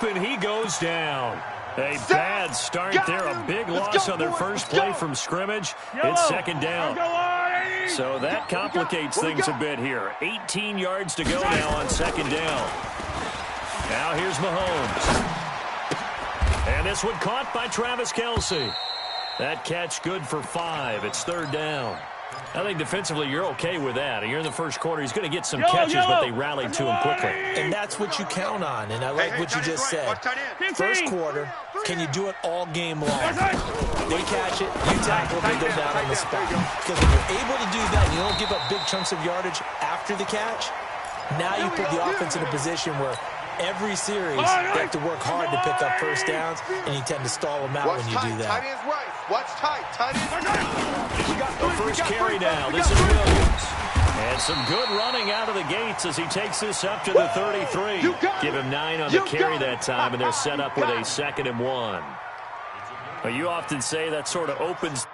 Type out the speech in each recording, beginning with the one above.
And he goes down. A bad start there. A big loss on their first play from scrimmage. It's second down. So that complicates things a bit here. 18 yards to go now on second down. Now here's Mahomes. And this one caught by Travis Kelce. That catch good for 5. It's third down. I think defensively you're okay with that. You're in the first quarter. He's going to get some catches, but they rallied to him quickly. And that's what you count on, and I like what you just said. First quarter, can you do it all game long? They catch it, you tackle, they go down on the spot. Because when you're able to do that, you don't give up big chunks of yardage after the catch, now you put the offense in a position where every series, they have to work hard to pick up first downs, and you tend to stall them out when you do that. Tight end's right. Watch tight. Tight end's right. The first carry now. This is Williams. And some good running out of the gates as he takes this up to the 33. Give him 9 on the carry that time, and they're set up with a 2nd and 1. But you often say that sort of opens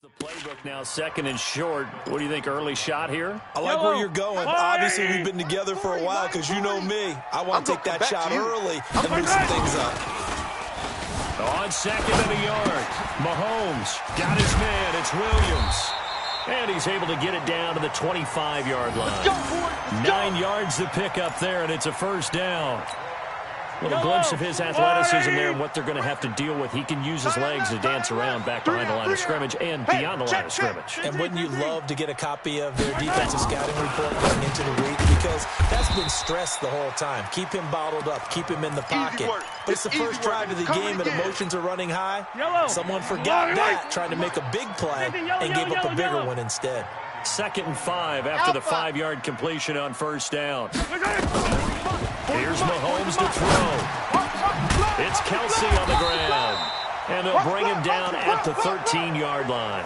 the playbook now, 2nd and short. What do you think, early shot here? I like where you're going. Obviously, we've been together for a while because you know me. I want to take that shot early and loosen things up. On 2nd and a yard. Mahomes got his man. It's Williams. And he's able to get it down to the 25-yard line. 9 yards to pick up there, and it's a first down. A little glimpse of his athleticism there and what they're going to have to deal with. He can use his legs to dance around back behind the line of scrimmage and beyond the line of scrimmage. And wouldn't you love to get a copy of their defensive scouting report going into the week? Because that's been stressed the whole time. Keep him bottled up. Keep him in the pocket. But it's the first drive of the game and emotions are running high. Someone forgot that, trying to make a big play and gave up a bigger one instead. 2nd and 5 after the 5-yard completion on first down. Here's Mahomes to throw. It's Kelce on the ground. And they'll bring him down at the 13-yard line.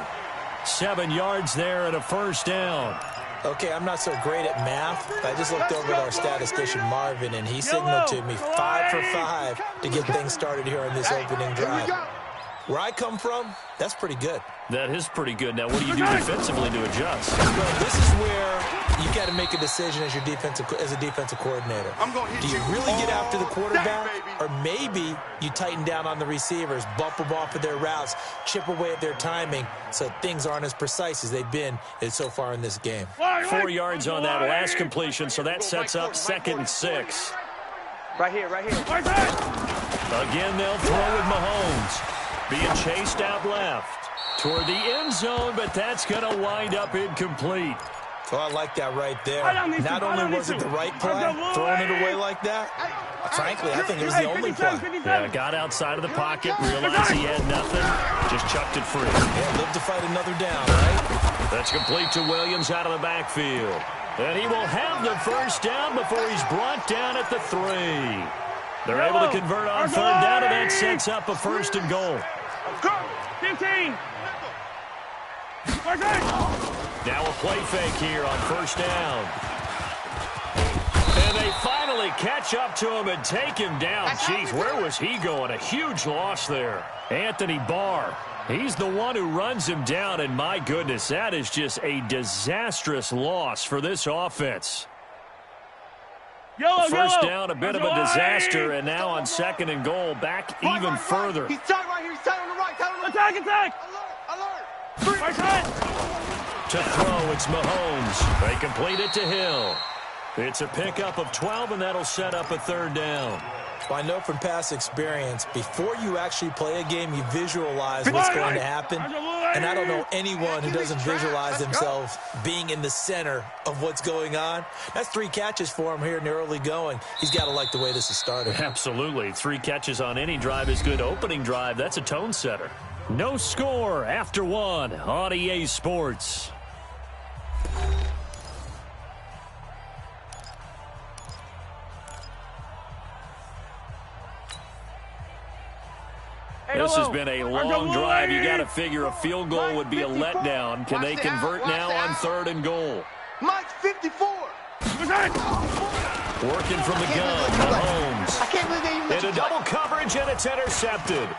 7 yards there and a first down. Okay, I'm not so great at math, but I just looked over at our statistician, Marvin, and he signaled to me 5 for 5 to get things started here on this opening drive. Where I come from, that's pretty good. That is pretty good. Now, what do you do defensively to adjust? Well, this is where you got to make a decision as a defensive coordinator. Do you really get after the quarterback, or maybe you tighten down on the receivers, bump them off of their routes, chip away at their timing, so things aren't as precise as they've been so far in this game. 4 yards on that last completion, so that sets up 2nd and 6. Right here. Again, they'll throw with Mahomes. Being chased out left toward the end zone, but that's going to wind up incomplete. Oh, I like that right there. Not only was it the right play, throwing it away like that, frankly, I think it was the only play. Yeah, got outside of the pocket, realized he had nothing, just chucked it free. Yeah, live to fight another down, right? That's complete to Williams out of the backfield. And he will have the first down before he's brought down at the 3. They're able to convert on third down, and that sets up a 1st and goal. 15. Now a play fake here on 1st down. And they finally catch up to him and take him down. Jeez, where was he going? A huge loss there. Anthony Barr. He's the one who runs him down, and my goodness, that is just a disastrous loss for this offense. First down, a bit of a disaster, and now on 2nd and goal, back even further. He's tight right here. He's tight on the right. Attack! Alert! To throw, it's Mahomes. They complete it to Hill. It's a pickup of 12, and that'll set up a 3rd down. Well, I know from past experience, before you actually play a game, you visualize what's going to happen. And I don't know anyone who doesn't visualize themselves being in the center of what's going on. That's 3 catches for him here in the early going. He's got to like the way this is started. Absolutely. 3 catches on any drive is good. Opening drive, that's a tone setter. No score after 1 on EA Sports. This has been a long drive. You got to figure a field goal would be a letdown. Can they convert now on 3rd and goal? Mike's 54. Working from the gun, Mahomes. I can't believe they even let Into you double coverage, and it's intercepted.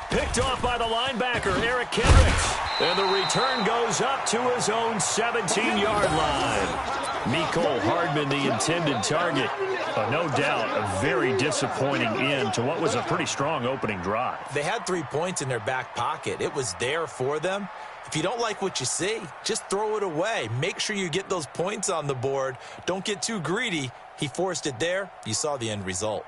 Picked off by the linebacker, Eric Kendricks. And the return goes up to his own 17-yard line. Mecole Hardman, the intended target. No doubt, a very disappointing end to what was a pretty strong opening drive. They had 3 points in their back pocket. It was there for them. If you don't like what you see, just throw it away. Make sure you get those points on the board. Don't get too greedy. He forced it there. You saw the end result.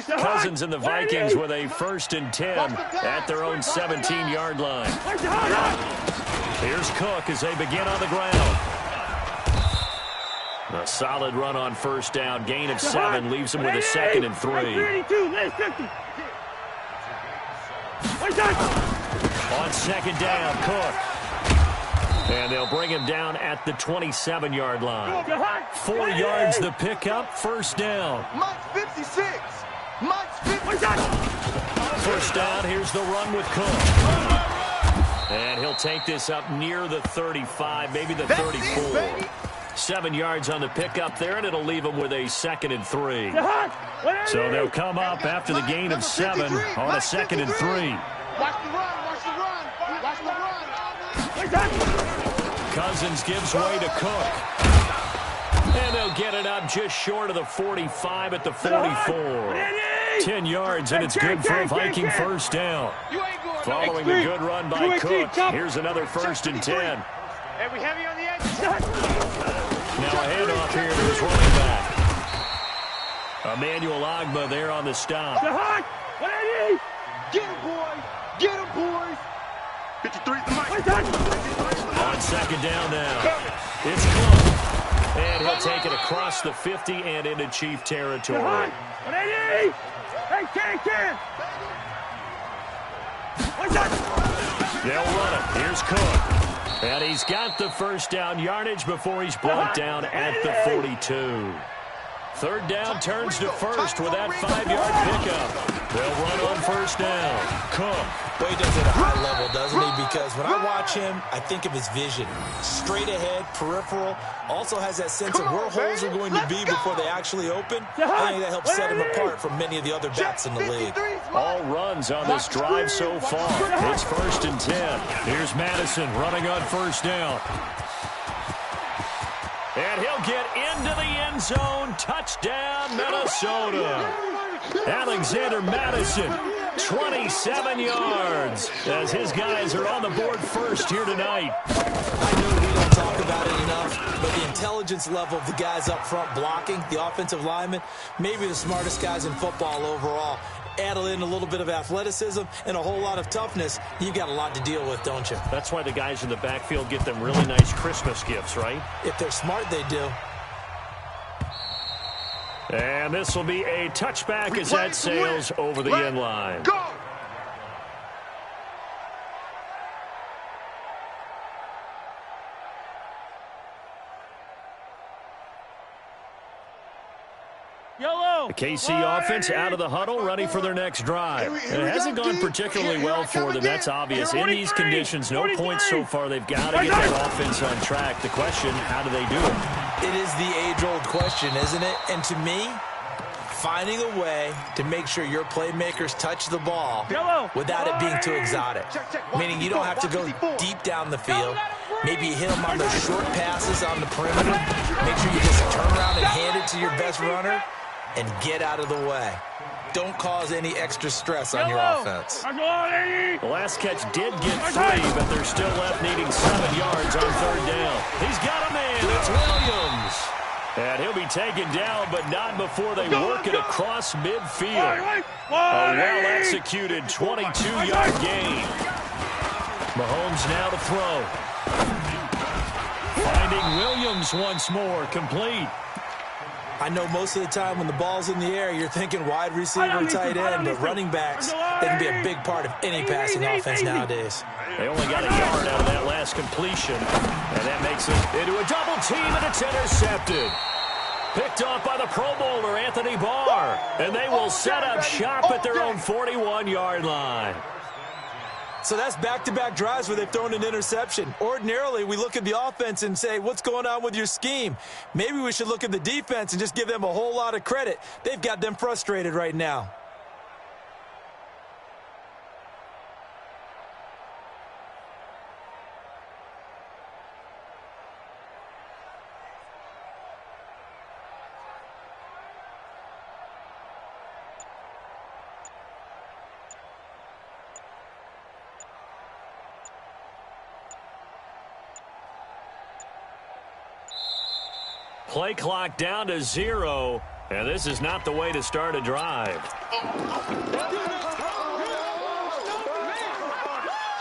Cousins and the Vikings with a 1st and 10 at their own 17-yard line. Here's Cook as they begin on the ground. A solid run on 1st down. Gain of 7 leaves him with a 2nd and 3. On 2nd down, Cook. And they'll bring him down at the 27-yard line. 4 yards the pickup, 1st down. Mike's 56. Mike's 56. 1st down, here's the run with Cook. And he'll take this up near the 35, maybe the 34. 7 yards on the pickup there, and it'll leave him with a 2nd and 3. So they'll come up after the gain of 7 on a 2nd and 3. Watch the run. Watch the run. Cousins gives way to Cook. And they'll get it up just short of the 45 at the 44. 10 yards, and it's good for a Viking 1st down. Following a good run by Cook, here's another 1st and 10. Hey, we heavy on the edge. Now a handoff here to his running back. Emmanuel Ogbah there on the stop. Get him, boys. Get him, boys. 53 to Mike. On 2nd down now. It's Cook. And he'll take it across the 50 and into Chief territory. They'll run it. Here's Cook. And he's got the 1st down yardage before he's brought down at the 42. 3rd down turns to 1st with that 5-yard pickup. They'll run on 1st down. Cook. Well, he does it at a high level, doesn't he? Because when I watch him, I think of his vision. Straight ahead, peripheral. Also has that sense of where holes are going to be before they actually open. I think that helps set him apart from many of the other backs in the league. All runs on this drive so far. It's 1st and 10. Here's Madison running on 1st down. And he'll get into the end zone. Touchdown, Minnesota. Alexander Madison, 27 yards, as his guys are on the board first here tonight. I know we don't talk about it enough, but the intelligence level of the guys up front blocking, the offensive linemen, maybe the smartest guys in football overall. Add in a little bit of athleticism and a whole lot of toughness, you've got a lot to deal with, don't you? That's why the guys in the backfield get them really nice Christmas gifts, right? If they're smart, they do. And this will be a touchback as that sails over the end line. Go! Yellow. The KC offense out of the huddle, ready for their next drive. And it hasn't gone particularly well for them. That's obvious. In these conditions, no points so far. They've got to get their offense on track. The question, how do they do it? It is the age-old question, isn't it? And to me, finding a way to make sure your playmakers touch the ball without it being too exotic. Meaning you don't have to go deep down the field. Maybe you hit them on those short passes on the perimeter. Make sure you just turn around and hand it to your best runner and get out of the way. Don't cause any extra stress on your offense. The last catch did get 3, but they're still left needing 7 yards on third down. He's got a man. It's Williams. And he'll be taken down, but not before they work it across midfield. A well-executed 22-yard gain. Mahomes now to throw. Finding Williams once more, complete. I know most of the time when the ball's in the air, you're thinking wide receiver, tight end, but running backs, they can be a big part of any passing offense nowadays. They only got a yard out of that last completion, and that makes it into a double team, and it's intercepted. Picked off by the Pro Bowler, Anthony Barr, and they will set up shop at their own 41-yard line. So that's back-to-back drives where they've thrown an interception. Ordinarily, we look at the offense and say, what's going on with your scheme? Maybe we should look at the defense and just give them a whole lot of credit. They've got them frustrated right now. Play clock down to 0, and this is not the way to start a drive.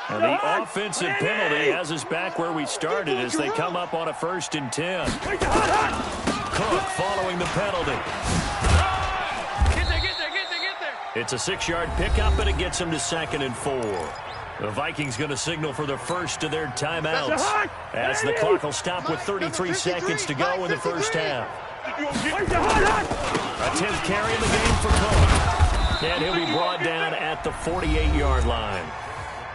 And the offensive penalty has us back where we started as they come up on a 1st and 10. Cook following the penalty. Get there. It's a 6-yard pickup, and it gets them to 2nd and 4. The Vikings going to signal for the first of their timeouts as the clock will stop with 33 seconds to go in the first half. A 10th carry in the game for Cook. And he'll be brought down at the 48-yard line.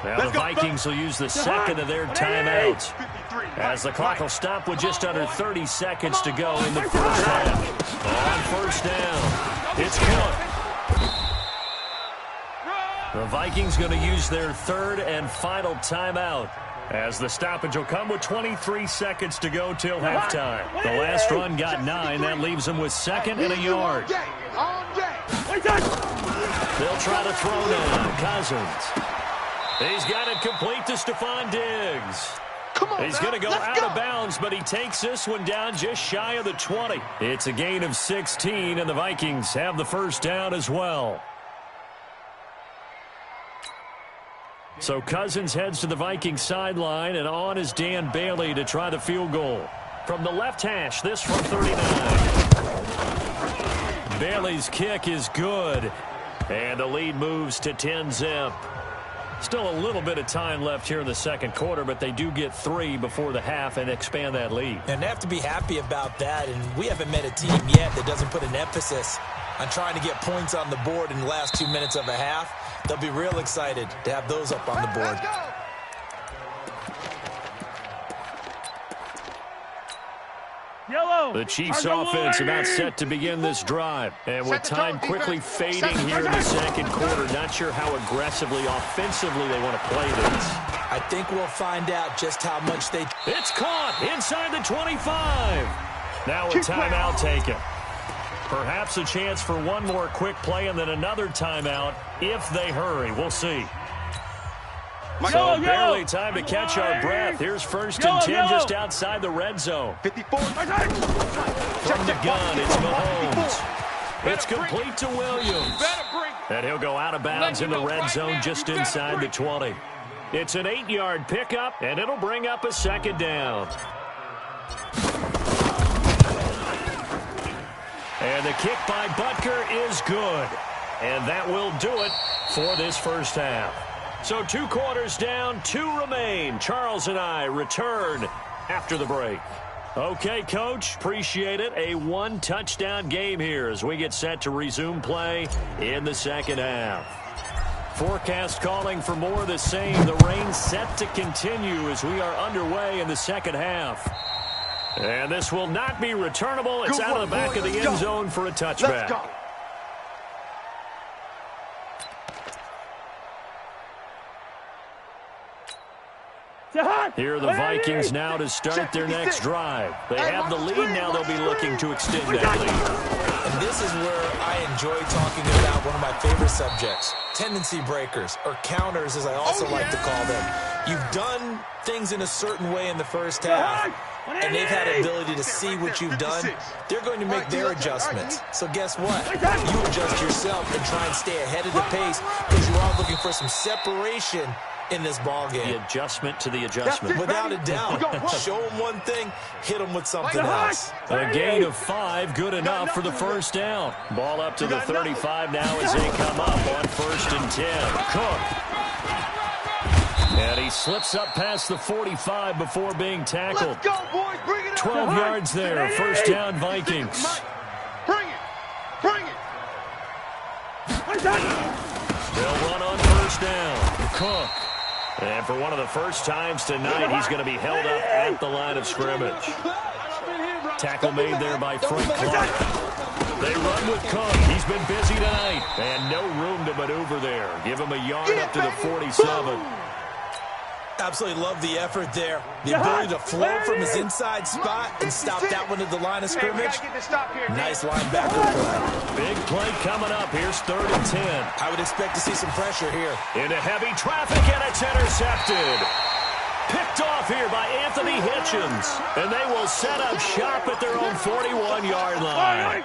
Now the Vikings will use the second of their timeouts as the clock will stop with just under 30 seconds to go in the first half. On first down, it's Cook. The Vikings going to use their 3rd and final timeout as the stoppage will come with 23 seconds to go till halftime. The last run got 9. That leaves them with 2nd and a yard. They'll try to throw now. Cousins. He's got it complete to Stephon Diggs. He's going to go out of bounds, but he takes this one down just shy of the 20. It's a gain of 16, and the Vikings have the first down as well. So Cousins heads to the Vikings sideline, and on is Dan Bailey to try the field goal. From the left hash, this from 39. Bailey's kick is good, and the lead moves to 10-zip. Still a little bit of time left here in the second quarter, but they do get 3 before the half and expand that lead. And they have to be happy about that, and we haven't met a team yet that doesn't put an emphasis on trying to get points on the board in the last 2 minutes of a half. They'll be real excited to have those up on the board. Yellow. The Chiefs offense about set to begin this drive. And with time quickly fading here in the second quarter, not sure how aggressively, offensively they want to play this. I think we'll find out just how much they... It's caught inside the 25. Now a timeout taken. Perhaps a chance for one more quick play and then another timeout if they hurry. We'll see. So barely time to catch our breath. Here's 1st and 10 just outside the red zone. 54. From the gun, it's Mahomes. It's complete to Williams. And he'll go out of bounds in the red zone just inside the 20. It's an 8-yard pickup, and it'll bring up a 2nd down. And the kick by Butker is good. And that will do it for this first half. So 2 quarters down, 2 remain. Charles and I return after the break. Okay, Coach, appreciate it. A 1-touchdown game here as we get set to resume play in the second half. Forecast calling for more of the same. The rain set to continue as we are underway in the second half. And this will not be returnable. It's out of the back of the end zone for a touchback. Here are the Vikings now to start their next drive. They have the lead. Now they'll be looking to extend that lead. And this is where I enjoy talking about one of my favorite subjects, tendency breakers, or counters as I also like to call them. You've done things in a certain way in the first half, and they've had the ability to see what you've done. They're going to make their adjustments. So guess what? You adjust yourself and try and stay ahead of the pace because you are looking for some separation in this ball game. The adjustment to the adjustment. Without a doubt. Show them one thing, hit them with something else. A gain of 5, good enough for the first down. Ball up to the 35 now as they come up on 1st and 10. Cook. And he slips up past the 45 before being tackled. 12 yards there. First down, Vikings. Bring it. Bring it. They'll run on 1st down. Cook. And for one of the first times tonight, he's going to be held up at the line of scrimmage. Tackle made there by Frank Clark. They run with Cook. He's been busy tonight. And no room to maneuver there. Give him a yard up to the 47. Absolutely love the effort there. The ability to flow from his inside spot and stop that one at the line of scrimmage. Nice linebacker play. Big play coming up. Here's 3rd and 10. I would expect to see some pressure here. Into heavy traffic, and it's intercepted. Picked off here by Anthony Hitchens. And they will set up shop at their own 41-yard line.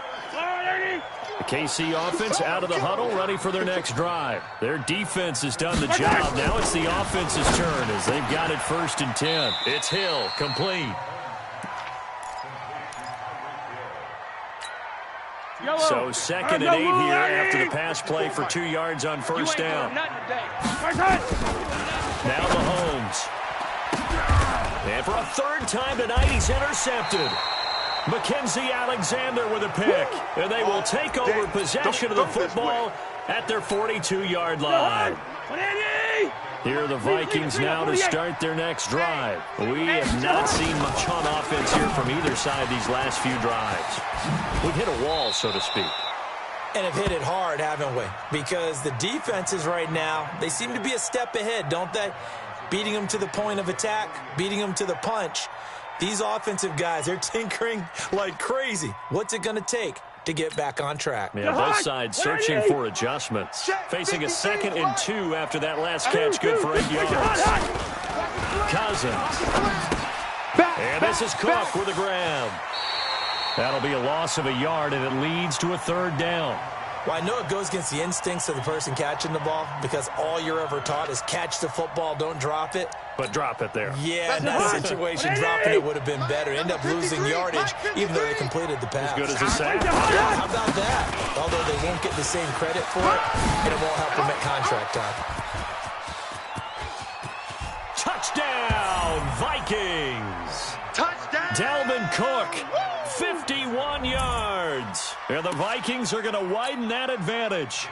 The KC offense out of the huddle, ready for their next drive. Their defense has done the job. Now it's the offense's turn as they've got it 1st and 10. It's Hill, complete. So 2nd and 8 here after the pass play for 2 yards on 1st down. Now Mahomes. And for a 3rd time tonight, he's intercepted. Mackenzie Alexander with a pick. And they will take over possession of the football at their 42-yard line. Here are the Vikings now to start their next drive. We have not seen much on offense here from either side these last few drives. We've hit a wall, so to speak. And have hit it hard, haven't we? Because the defenses right now, they seem to be a step ahead, don't they? Beating them to the point of attack, beating them to the punch. These offensive guys, they're tinkering like crazy. What's it going to take to get back on track? Yeah, both sides searching for adjustments. Facing a 2nd and 2 after that last catch, good for 8 yards. Cousins. And this is Cook with a grab. That'll be a loss of a yard, and it leads to a 3rd down. Well, I know it goes against the instincts of the person catching the ball because all you're ever taught is catch the football, don't drop it. But drop it there. Yeah, in that situation, dropping it would have been better. End up losing yardage, even though they completed the pass. As good as a sack. Yeah, how about that? Although they won't get the same credit for it, and it won't help them at contract time. Touchdown, Vikings. Touchdown. Dalvin Cook, 51 yards. And the Vikings are going to widen that advantage.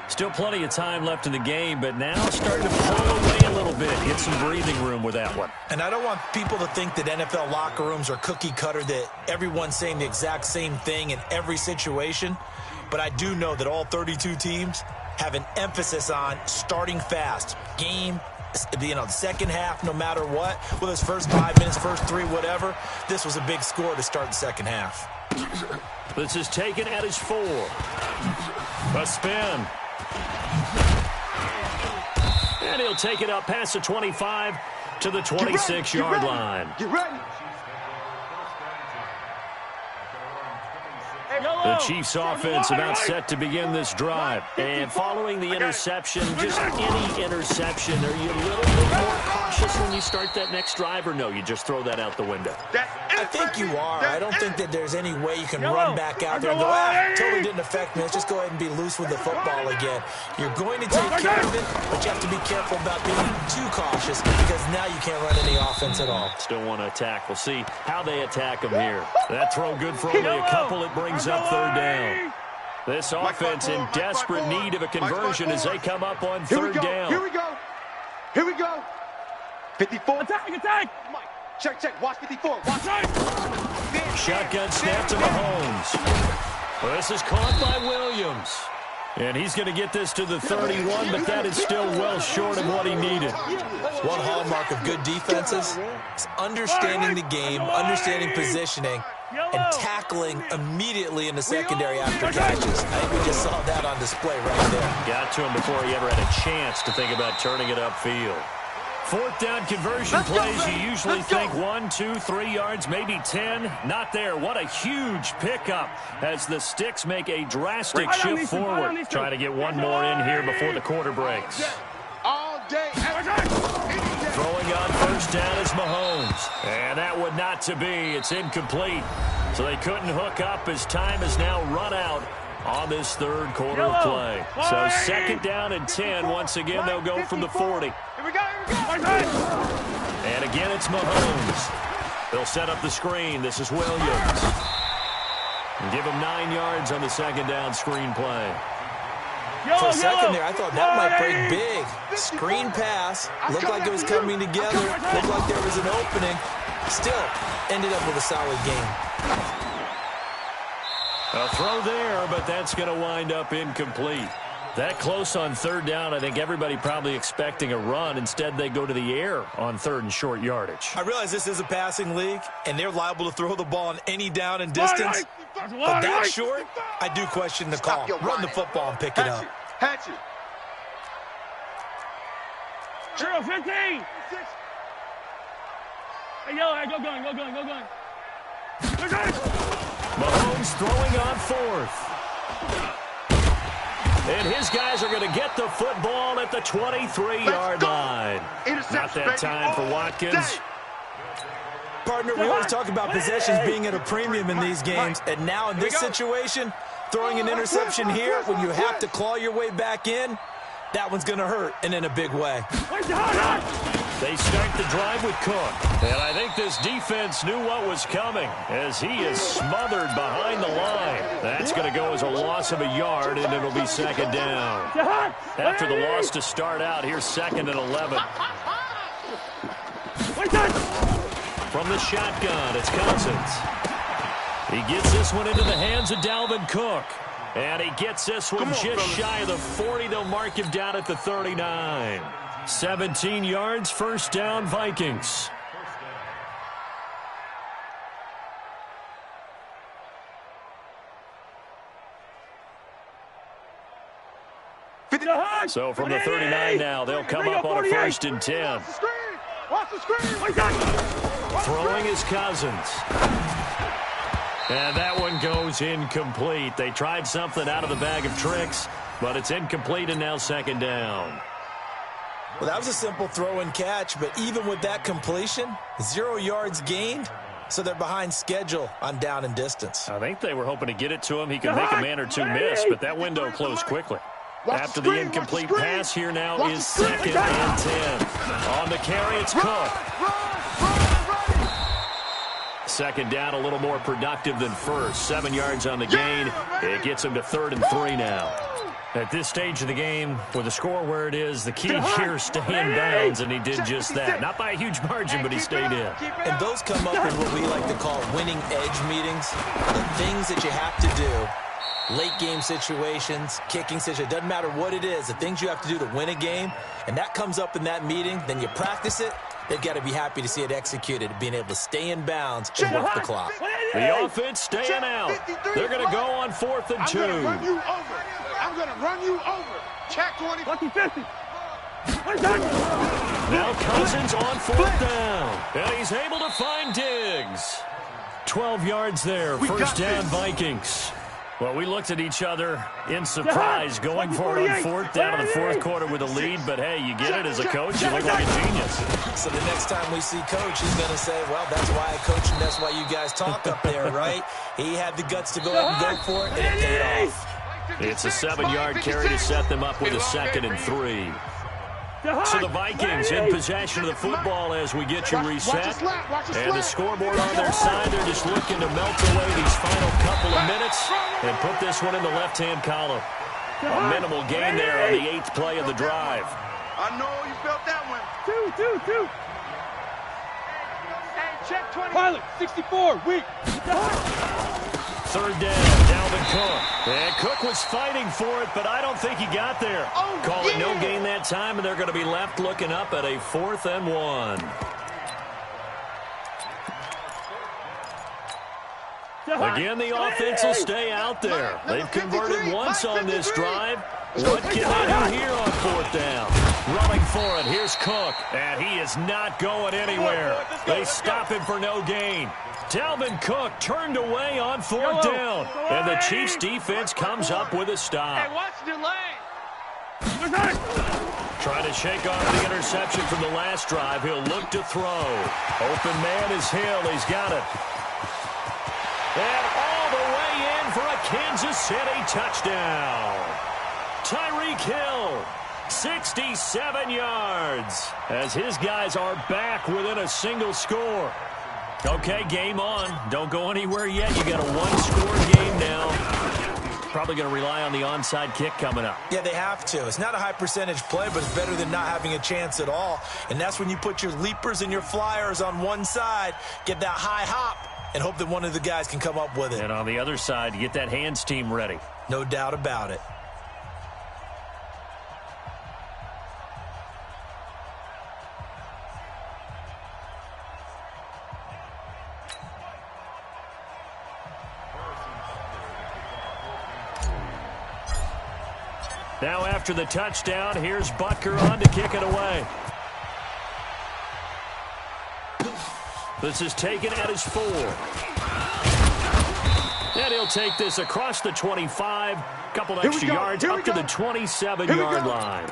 Still plenty of time left in the game, but now starting to pull away a little bit. Get some breathing room with that one. And I don't want people to think that NFL locker rooms are cookie cutter, that everyone's saying the exact same thing in every situation. But I do know that all 32 teams have an emphasis on starting fast. Game, the second half, no matter what. Whether it's first 5 minutes, first 3, whatever. This was a big score to start the second half. This is taken at his 4. A spin. And he'll take it up past the 25 to the 26-yard line. Get ready. The Chiefs offense about set to begin this drive. And following the interception, just any interception, are you a little bit more cautious when you start that next drive, or no, you just throw that out the window? I think you are. I don't think that there's any way you can run back out there and go, totally didn't affect me. Let's just go ahead and be loose with the football again. You're going to take care of it, but you have to be careful about being too cautious because now you can't run any offense at all. Still want to attack. We'll see how they attack them here. That throw good for only a couple. It brings up third down. This offense in desperate need of a conversion as they come up on third down. Here we go. Here we go. 54. Attack. Check. Watch 54. Watch. Shotgun snap to Mahomes. Well, this is caught by Williams. And he's going to get this to the 31, but that is still well short of what he needed. One hallmark of good defenses is understanding the game, understanding positioning, and tackling immediately in the secondary after catches. I think we just saw that on display right there. Got to him before he ever had a chance to think about turning it upfield. Fourth down conversion plays, you usually think 1, 2, 3 yards, maybe 10. Not there. What a huge pickup as the Sticks make a drastic shift forward. Trying to get one more in here before the quarter breaks. All day. Throwing on first down is Mahomes. And that would not to be. It's incomplete. So they couldn't hook up as time is now run out on this third quarter of play. So second down and 10. Once again, they'll go from the 40. Here we go. And again, it's Mahomes. They'll set up the screen. This is Williams. And give him 9 yards on the second down screen play. For a second there, I thought that might break big. Screen pass. Looked like it was coming together. Looked like there was an opening. Still ended up with a solid game. A throw there, but that's going to wind up incomplete. That close on third down, I think everybody probably expecting a run. Instead, they go to the air on third and short yardage. I realize this is a passing league, and they're liable to throw the ball on any down and distance. But that short, I do question the call. Run the football and pick it up. Hatch it. 15. Hey, go going. Mahomes throwing on fourth. And his guys are going to get the football at the 23-yard line. Not that time for Watkins. Partner, we always talk about possessions being at a premium in these games. And now in this situation, throwing an interception here when you have to claw your way back in, that one's going to hurt, and in a big way. They start the drive with Cook. And I think this defense knew what was coming as he is smothered behind the line. That's going to go as a loss of a yard, and it'll be second down. After the loss to start out, here's second and 11. From the shotgun, it's Cousins. He gets this one into the hands of Dalvin Cook. And he gets this one just shy of the 40. They'll mark him down at the 39. 17 yards, first down, Vikings. So from the 39 now, they'll come up on a first and 10. Throwing is Cousins. And that one goes incomplete. They tried something out of the bag of tricks, but it's incomplete and now second down. Well, that was a simple throw and catch, but even with that completion, 0 yards gained, so they're behind schedule on down and distance. I think they were hoping to get it to him. He could make a man or two miss, but that window closed quickly. After the incomplete pass, here now is second and 10. On the carry, it's Cook. Second down, a little more productive than first. 7 yards on the gain. It gets him to third and 3 now. At this stage of the game, with the score where it is, the key here is stay in bounds, and he did just that. Not by a huge margin, but he stayed in. And those come up in what we like to call winning edge meetings. The things that you have to do, late game situations, kicking situations, doesn't matter what it is, the things you have to do to win a game, and that comes up in that meeting, then you practice it. They've got to be happy to see it executed, being able to stay in bounds and work the clock. The offense staying out. They're going to go on 4th and 2. I'm going to run you over. Check 20. 50. Now Cousins on 4th down. And he's able to find Diggs. 12 yards there. First down, Vikings. Well, we looked at each other in surprise going for it on fourth down in the fourth quarter with a lead. But, hey, you get it as a coach. You look like a genius. So the next time we see Coach, he's going to say, well, that's why I coach and that's why you guys talk up there, right? He had the guts to go ahead and go for it, and it paid off. It's a 7-yard carry to set them up with a 2nd and 3. So the Vikings in possession of the football as we get you reset. And the scoreboard on their side, they're just looking to melt away these final couple of minutes and put this one in the left-hand column. A minimal gain there on the 8th play of the drive. I know you felt that one. Two. Check 20. Pilot, 64, weak. 3rd down, Dalvin Cook. And Cook was fighting for it, but I don't think he got there. Call it no gain that time, and they're going to be left looking up at a 4th and 1. Again, the offense will stay out there. They've converted once on this drive. What can they do here on 4th down? Running for it. Here's Cook, and he is not going anywhere. They stop him for no gain. Dalvin Cook turned away on 4th down, and the Chiefs' defense comes up with a stop. Hey, watch the lane. Trying to shake off the interception from the last drive. He'll look to throw. Open man is Hill. He's got it. And all the way in for a Kansas City touchdown. Tyreek Hill, 67 yards, as his guys are back within a single score. Okay, game on. Don't go anywhere yet. You got a one-score game now. Probably going to rely on the onside kick coming up. Yeah, they have to. It's not a high-percentage play, but it's better than not having a chance at all. And that's when you put your leapers and your flyers on one side, get that high hop, and hope that one of the guys can come up with it. And on the other side, you get that hands team ready. No doubt about it. Now after the touchdown, here's Butker on to kick it away. This is taken at his 4. And he'll take this across the 25. Couple extra yards up to the 27-yard line.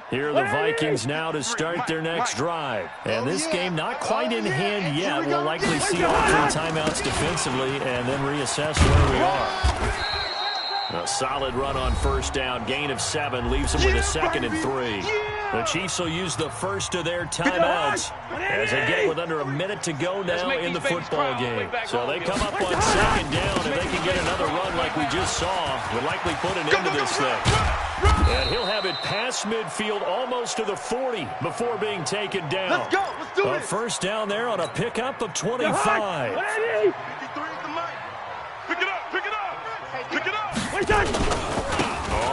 Here are the Vikings now to start their next drive. And this game not quite in hand yet. We'll likely see all 3 timeouts defensively and then reassess where we are. A solid run on 1st down. Gain of 7 leaves them with a 2nd and 3. The Chiefs will use the first of their timeouts as they get with under a minute to go now in the football game. So they come up on 2nd down. If they can get another run like we just saw, we'll likely put an end to this thing. And he'll have it past midfield almost to the 40 before being taken down. Let's go. Let's do it. 1st down there on a pickup of 25. 53 is the mic. Pick it up. Pick it up. Pick it up.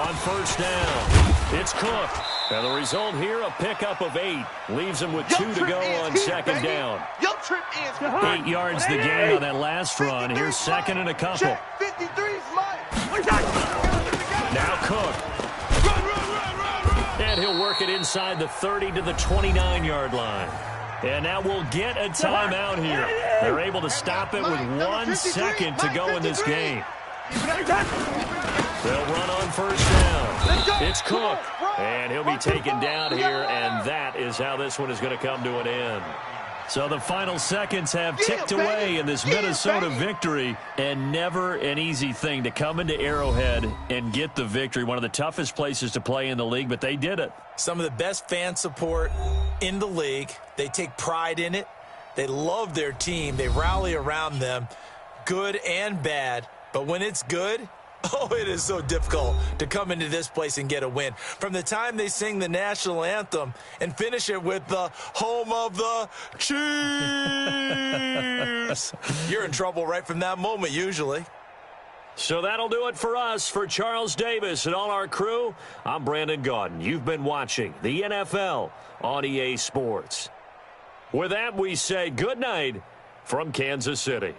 On 1st down, it's Cook. And the result here, a pickup of 8. Leaves him with 2 to go on 2nd down. 8 yards the gain on that last run. Here's 2nd and a couple. 53's mine. Now Cook. And he'll work it inside the 30 to the 29-yard line. And now we'll get a timeout here. They're able to stop it with 1 second to go in this game. They'll run on 1st down. It's Cook. And he'll be taken down here, and that is how this one is going to come to an end. So the final seconds have ticked away in this Minnesota victory, and never an easy thing to come into Arrowhead and get the victory. One of the toughest places to play in the league, but they did it. Some of the best fan support in the league. They take pride in it. They love their team. They rally around them, good and bad. But when it's good, oh, it is so difficult to come into this place and get a win. From the time they sing the national anthem and finish it with the home of the Chiefs, you're in trouble right from that moment usually. So that'll do it for us. For Charles Davis and all our crew, I'm Brandon Gaudin. You've been watching the NFL on EA Sports. With that, we say good night from Kansas City.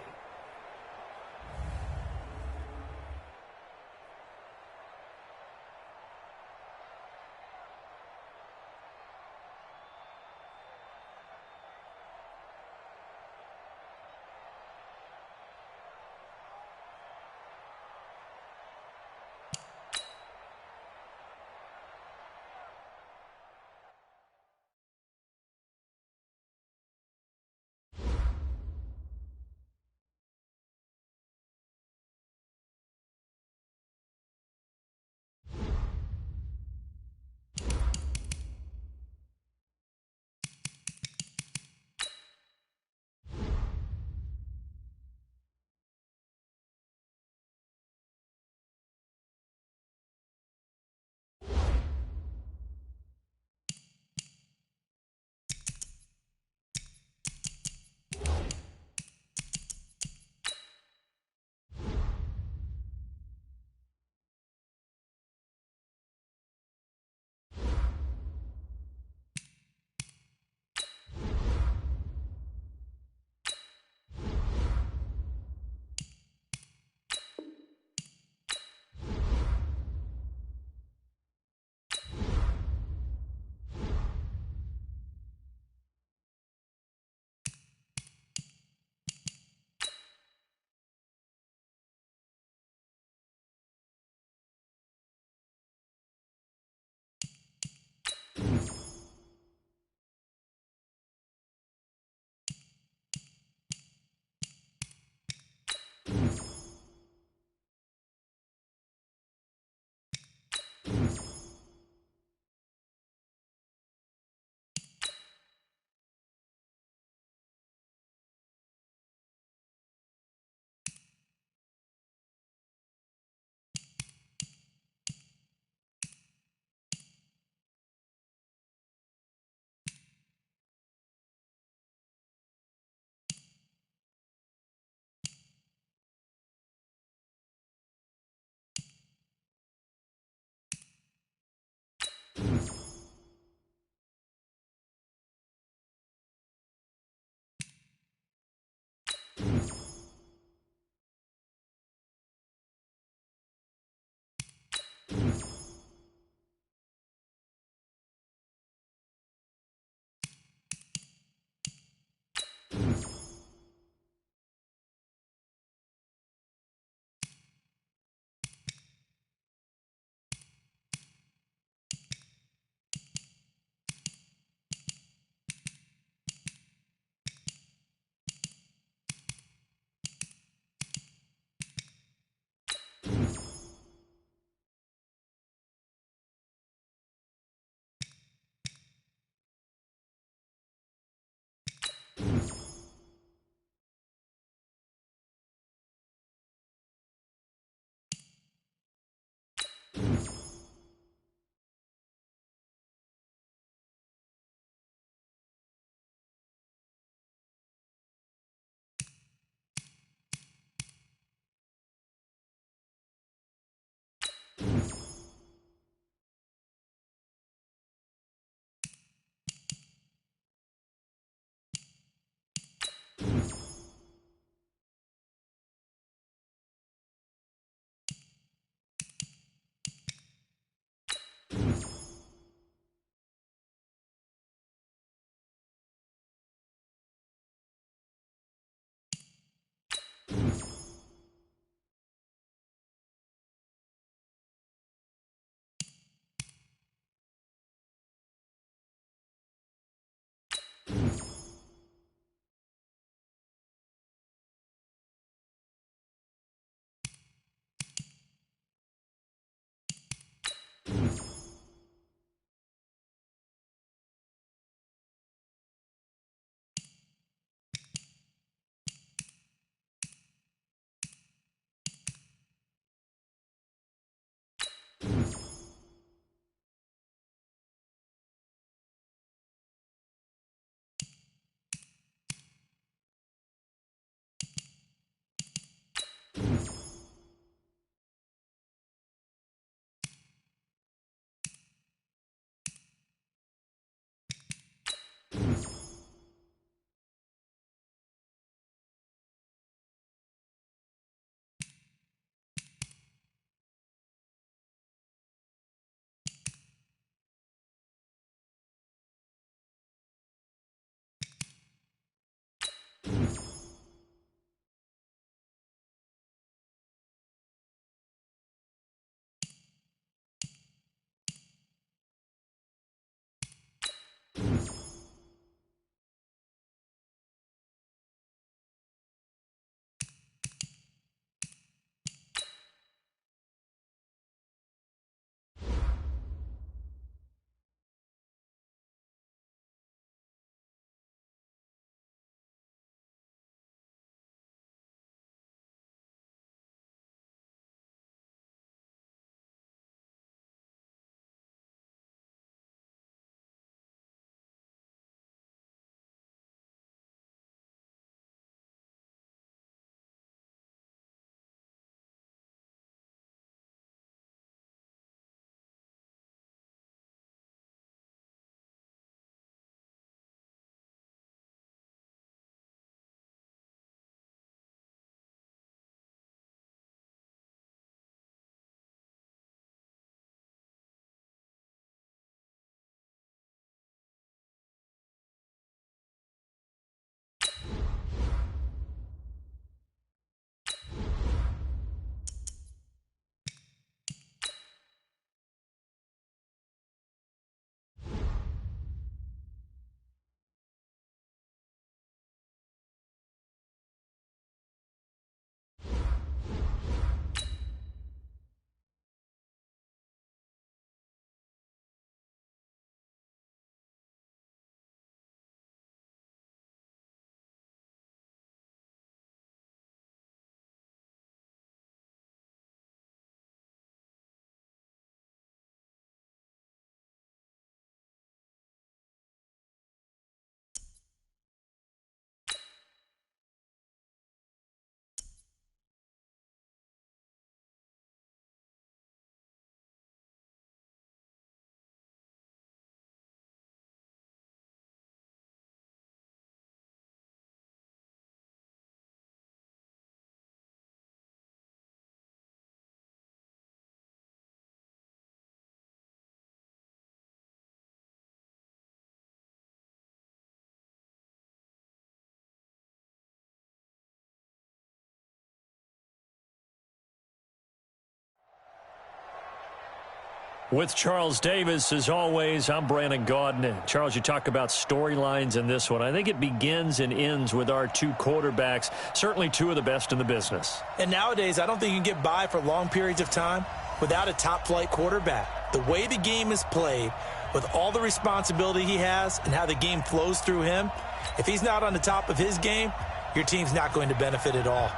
With Charles Davis, as always, I'm Brandon Gaudin. Charles, you talk about storylines in this one. I think it begins and ends with our two quarterbacks, certainly two of the best in the business. And nowadays, I don't think you can get by for long periods of time without a top-flight quarterback. The way the game is played, with all the responsibility he has and how the game flows through him, if he's not on the top of his game, your team's not going to benefit at all.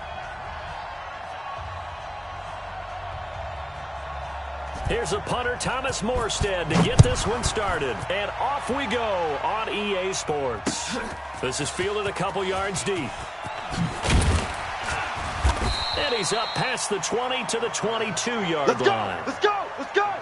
Here's a punter, Thomas Morstead, to get this one started. And off we go on EA Sports. This is fielded a couple yards deep. And he's up past the 20 to the 22-yard line. Let's go! Let's go!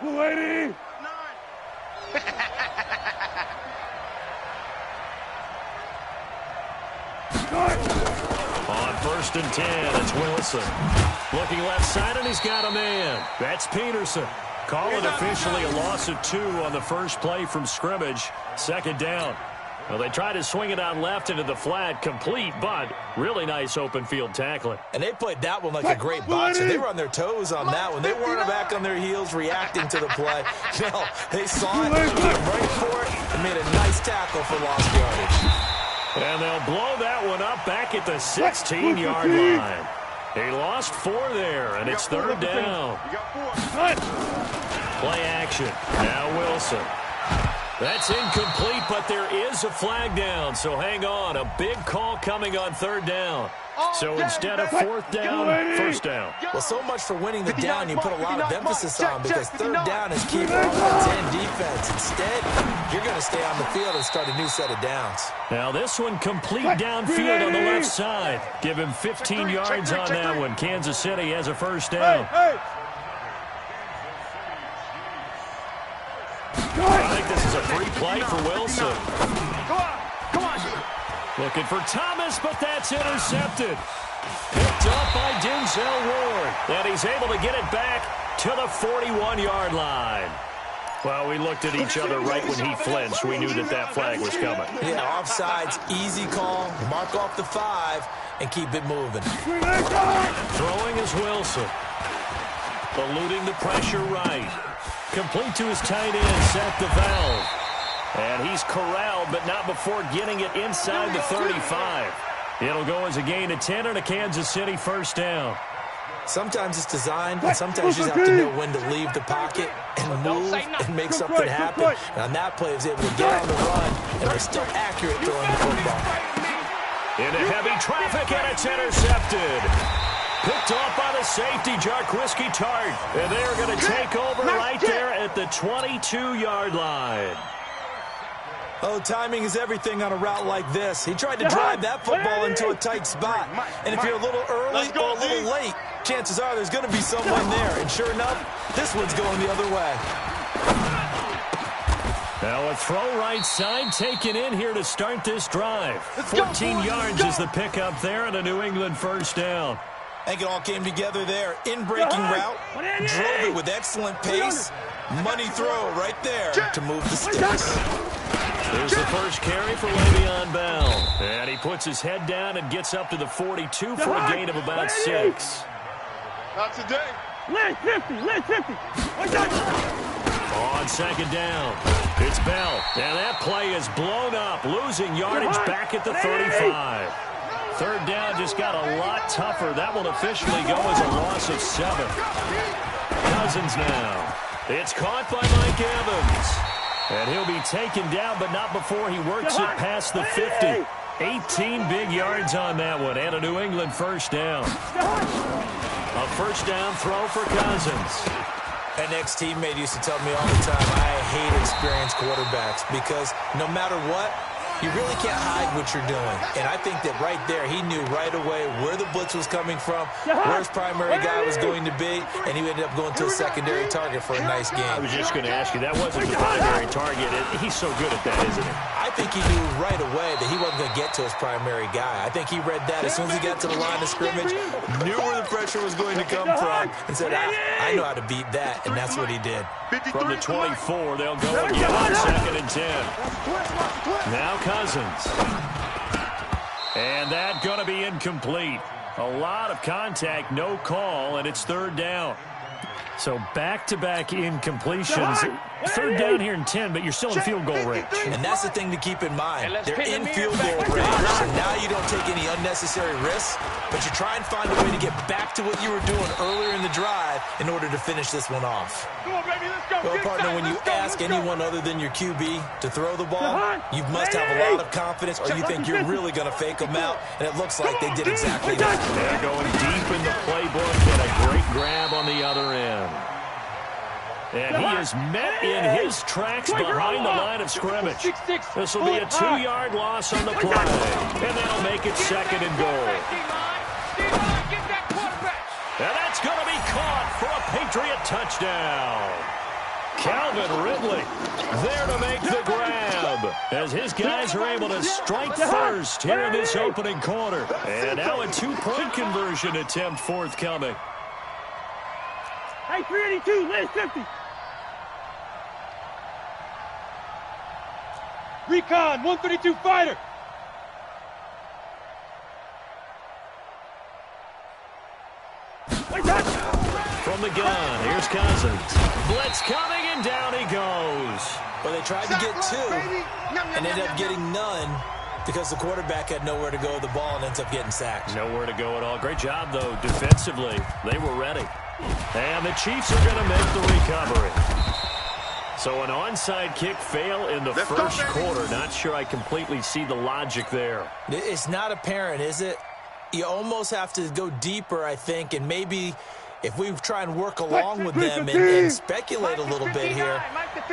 lady! On 1st and 10, it's Wilson. Looking left side, and he's got a man. That's Peterson. Call it officially a loss of 2 on the first play from scrimmage. 2nd down. Well, they tried to swing it out left into the flat, complete, but really nice open field tackling. And they played that one like a great boxer. They were on their toes on that one. They weren't back on their heels reacting to the play. No, they saw it, came right for it, and made a nice tackle for lost yardage. And they'll blow that one up back at the 16-yard line. He lost 4 there, and it's 3rd down. Play action. Now Wilson. That's incomplete, but there is a flag down, so hang on. A big call coming on 3rd down. So instead of 4th down, 1st down. Well, so much for winning the down you put a lot of emphasis on, because 3rd down is key for offense and defense. Instead, you're going to stay on the field and start a new set of downs. Now this one complete downfield on the left side. Give him 15 yards on that one. Kansas City has a 1st down. I think this is a free play for Wilson. Come on. Looking for Thomas, but that's intercepted. Picked up by Denzel Ward. And he's able to get it back to the 41-yard line. Well, we looked at each other right when he flinched. We knew that flag was coming. Yeah, offsides, easy call. Mark off the 5 and keep it moving. Throwing is Wilson. Eluding the pressure right. Complete to his tight end, Seth DeValve. And he's corralled, but not before getting it inside the 35. It'll go as a gain of 10 and a Kansas City 1st down. Sometimes it's designed, and sometimes you just have to know when to leave the pocket and move and make something happen. And on that play, he was able to get on the run, and they're still accurate throwing the football. Into heavy traffic, and it's intercepted. Picked off by the safety, Jarquiski Tart. And they're going to take over right there at the 22-yard line. Oh, timing is everything on a route like this. He tried to drive that football into a tight spot. And if you're a little early or a little late, chances are there's going to be someone there. And sure enough, this one's going the other way. Now a throw right side taken in here to start this drive. 14 yards is the pickup there and a New England 1st down. I think it all came together there. In-breaking route, drove it with excellent pace. Money throw right there to move the sticks. Here's the first carry for Le'Veon Bell. And he puts his head down and gets up to the 42 for a gain of about 6. Not today. Led 50. On 2nd down, it's Bell. And that play is blown up, losing yardage back at the 35. 3rd down just got a lot tougher. That will officially go as a loss of 7. Cousins now. It's caught by Mike Evans. And he'll be taken down, but not before he works it past the 50. 18 big yards on that one, and a New England 1st down. A 1st down throw for Cousins. An ex-teammate used to tell me all the time, I hate experienced quarterbacks because no matter what, you really can't hide what you're doing. And I think that right there, he knew right away where the blitz was coming from, where his primary guy was going to be, and he ended up going to a secondary target for a nice game. I was just going to ask you, that wasn't the primary target. He's so good at that, isn't he? I think he knew right away that he wasn't going to get to his primary guy. I think he read that as soon as he got to the line of scrimmage, knew where the pressure was going to come from, and said, I know how to beat that, and that's what he did. From the 24, they'll go again on 2nd and 10. Now Cousins. And that going to be incomplete. A lot of contact, no call, and it's 3rd down. So back-to-back incompletions. 3rd down here in 10, but you're still in field goal range. And that's the thing to keep in mind. They're in field goal range, so now you don't take any unnecessary risks, but you try and find a way to get back to what you were doing earlier in the drive in order to finish this one off. Come on, baby, let's go. Well, partner, when you ask anyone other than your QB to throw the ball, you must have a lot of confidence, or you think you're really going to fake them out, and it looks like they did exactly that. They're going deep in the playbook, and a great grab on the other end. And he is met in his tracks behind the line of scrimmage. This will be a 2-yard loss on the play, and that'll make it 2nd and goal. And that's going to be caught for a Patriot touchdown. Calvin Ridley there to make the grab as his guys are able to strike first here in this opening quarter. And now a 2-point conversion attempt forthcoming. Hey, 382, last 50. Recon, 132 fighter. From the gun, here's Cousins. Blitz coming, and down he goes. Well, they tried to get 2 and ended up getting none because the quarterback had nowhere to go with the ball and ends up getting sacked. Nowhere to go at all. Great job, though, defensively. They were ready. And the Chiefs are going to make the recovery. So an onside kick fail in the first quarter. Not sure I completely see the logic there. It's not apparent, is it? You almost have to go deeper, I think, and maybe if we try and work along with them and speculate a little bit here,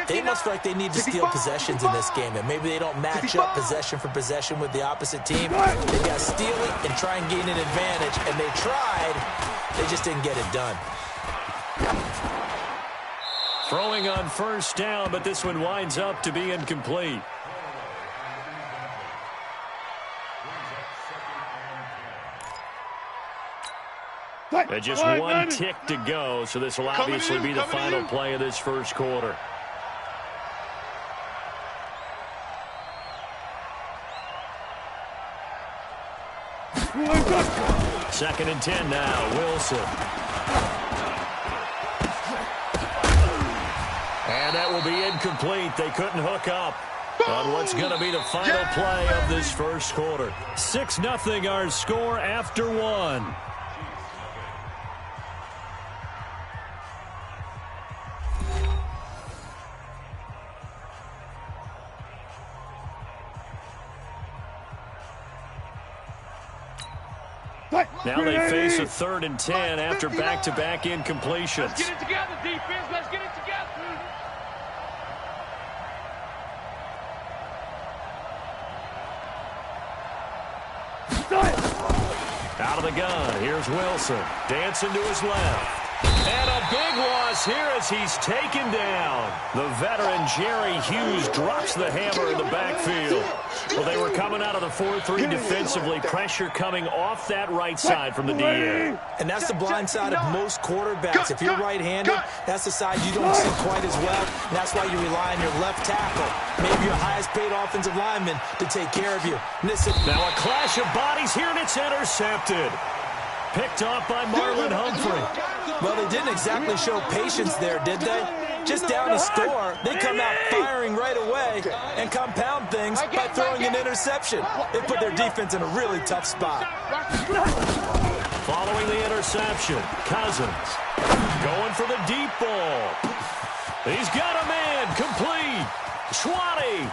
they must feel like they need to steal possessions in this game, and maybe they don't match up possession for possession with the opposite team. They got to steal it and try and gain an advantage, and they tried. They just didn't get it done. Throwing on 1st down, but this one winds up to be incomplete. Just 1 tick to go, so this will obviously be the final play of this first quarter. Second and 10 now, Wilson. And that will be incomplete. They couldn't hook up on what's going to be the final play of this first quarter. 6-0 our score after 1. Now they face a 3rd and 10 after back-to-back incompletions. Let's get it together, defense. Let's get it together. Out of the gun, here's Wilson. Dancing to his left. And a big loss here as he's taken down. The veteran Jerry Hughes drops the hammer in the backfield. Well, they were coming out of the 4-3 defensively. Pressure coming off that right side from the DN. And that's the blind side of most quarterbacks. If you're right-handed, that's the side you don't see quite as well. And that's why you rely on your left tackle, maybe your highest-paid offensive lineman, to take care of you. Now a clash of bodies here, and it's intercepted. Picked off by Marlon Humphrey. Well, they didn't exactly show patience there, did they? Just down a score, they come out firing right away and compound things by throwing an interception. They put their defense in a really tough spot. Following the interception, Cousins going for the deep ball. He's got a man complete. Schwati